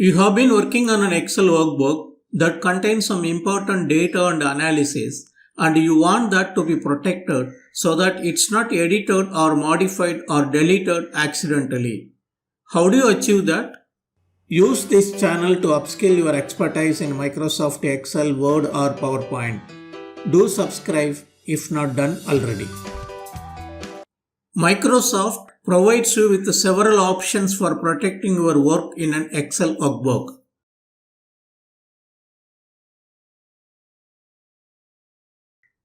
You have been working on an Excel workbook that contains some important data and analysis, and you want that to be protected so that it's not edited or modified or deleted accidentally. How do you achieve that? Use this channel to upskill your expertise in Microsoft Excel, Word or PowerPoint. Do subscribe if not done already. Microsoft provides you with several options for protecting your work in an Excel workbook.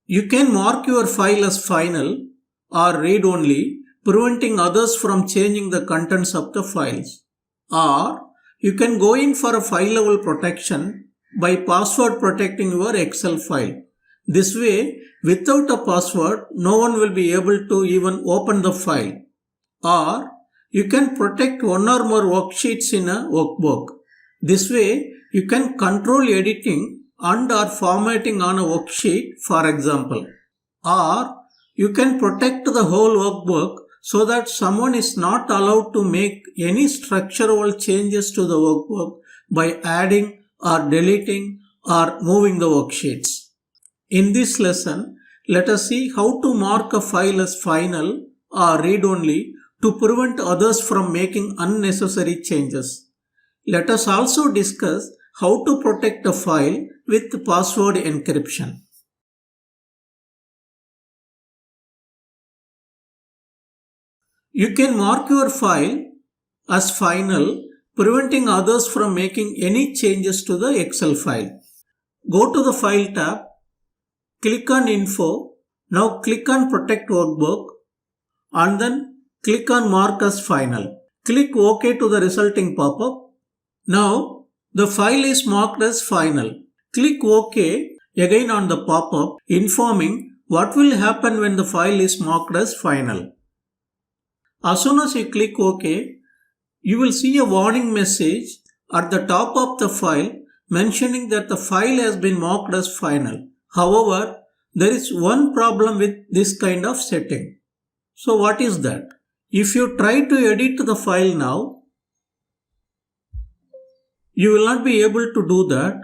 You can mark your file as final or read-only, preventing others from changing the contents of the files. Or you can go in for a file-level protection by password protecting your Excel file. This way, without a password, no one will be able to even open the file. Or you can protect one or more worksheets in a workbook. This way, you can control editing and or formatting on a worksheet, for example. Or you can protect the whole workbook so that someone is not allowed to make any structural changes to the workbook by adding or deleting or moving the worksheets. In this lesson, let us see how to mark a file as final or read-only to prevent others from making unnecessary changes. Let us also discuss how to protect a file with password encryption. You can mark your file as final, preventing others from making any changes to the Excel file. Go to the File tab, click on Info, now click on Protect Workbook and then click on Mark as Final. Click OK to the resulting pop-up. Now the file is marked as final. Click OK again on the pop-up informing what will happen when the file is marked as final. As soon as you click OK, you will see a warning message at the top of the file mentioning that the file has been marked as final. However, there is one problem with this kind of setting. So what is that? If you try to edit the file now, you will not be able to do that.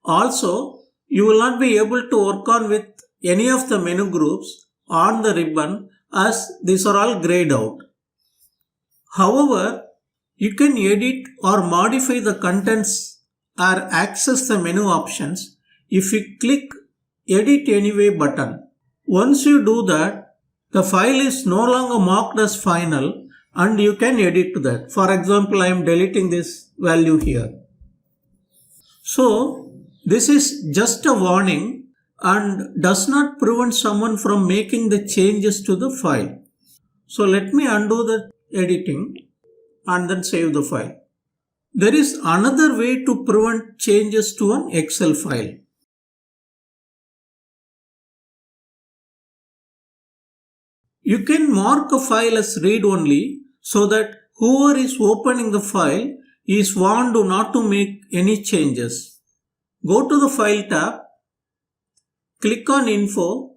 Also, you will not be able to work on with any of the menu groups on the ribbon as these are all grayed out. However, you can edit or modify the contents or access the menu options if you click Edit Anyway button. Once you do that, the file is no longer marked as final and you can edit that. For example, I am deleting this value here. So, this is just a warning and does not prevent someone from making the changes to the file. So, let me undo the editing and then save the file. There is another way to prevent changes to an Excel file. You can mark a file as read-only so that whoever is opening the file is warned not to make any changes. Go to the File tab, click on Info,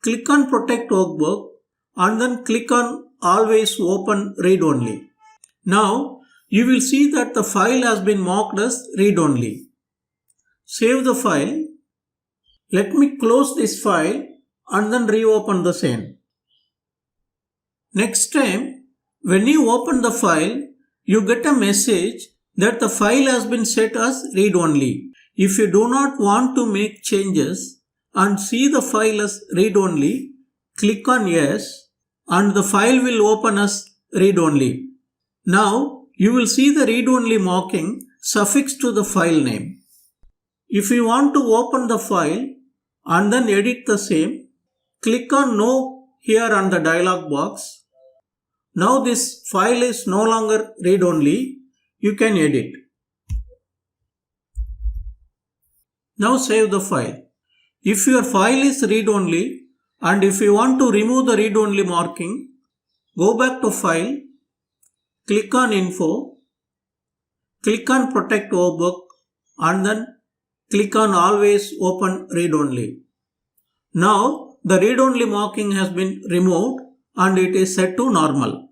click on Protect Workbook and then click on Always Open Read-Only. Now, you will see that the file has been marked as read-only. Save the file. Let me close this file and then reopen the same. Next time, when you open the file, you get a message that the file has been set as read-only. If you do not want to make changes and see the file as read-only, click on Yes and the file will open as read-only. Now, you will see the read-only marking suffixed to the file name. If you want to open the file and then edit the same, click on No here on the dialog box. Now this file is no longer read-only, you can edit. Now save the file. If your file is read-only and if you want to remove the read-only marking, go back to File, click on Info, click on Protect Workbook and then click on Always Open Read-Only. Now the read-only marking has been removed and it is set to normal.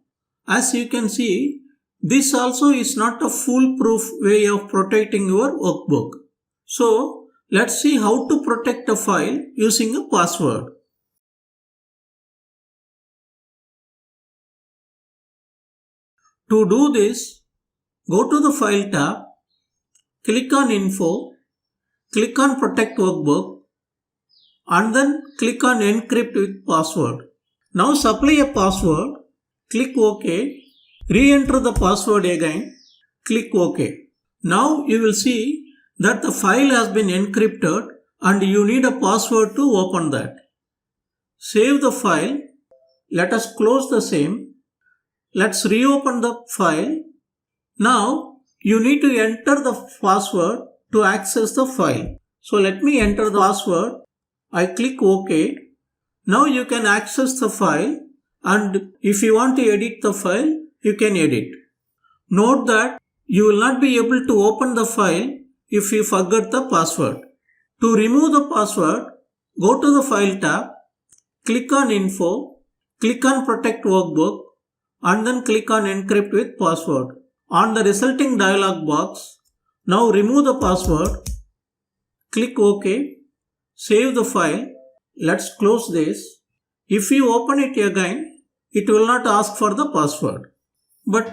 As you can see, This also is not a foolproof way of protecting your workbook. So, let's see how to protect a file using a password. To do this, go to the File tab, click on Info, click on Protect Workbook, and then click on Encrypt with Password. Now supply a password, click OK, re-enter the password again, click OK. Now you will see that the file has been encrypted and you need a password to open that. Save the file. Let us close the same. Let's reopen the file. Now you need to enter the password to access the file. So let me enter the password. I click OK. Now you can access the file, and if you want to edit the file, you can edit. Note that you will not be able to open the file if you forget the password. To remove the password, go to the File tab, click on Info, click on Protect Workbook, and then click on Encrypt with Password. On the resulting dialog box, now remove the password, click OK, save the file. Let's close this. If you open it again, it will not ask for the password. But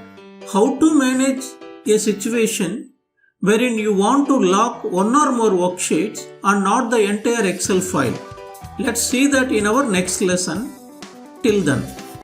how to manage a situation wherein you want to lock one or more worksheets and not the entire Excel file? Let's see that in our next lesson. Till then.